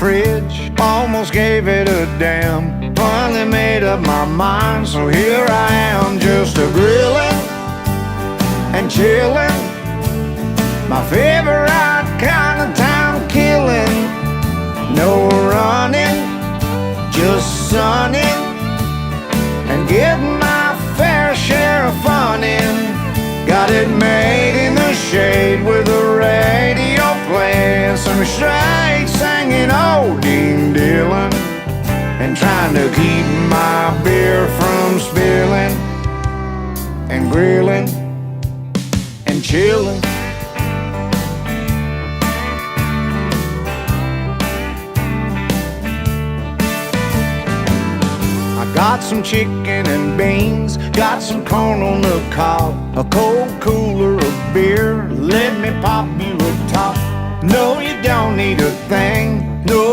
fridge, almost gave it a damn. Finally made up my mind, so here I am, just a grilling and chilling. My favorite kind of time killing. No running, just sunning, and getting my fair share of fun in. Got it made in the shade with a radio playing some straight singing old Dean Dillon, and trying to keep my beer from spilling, and grilling and chilling. Got some chicken and beans, got some corn on the cob, a cold cooler of beer, let me pop you a top. No, you don't need a thing, no.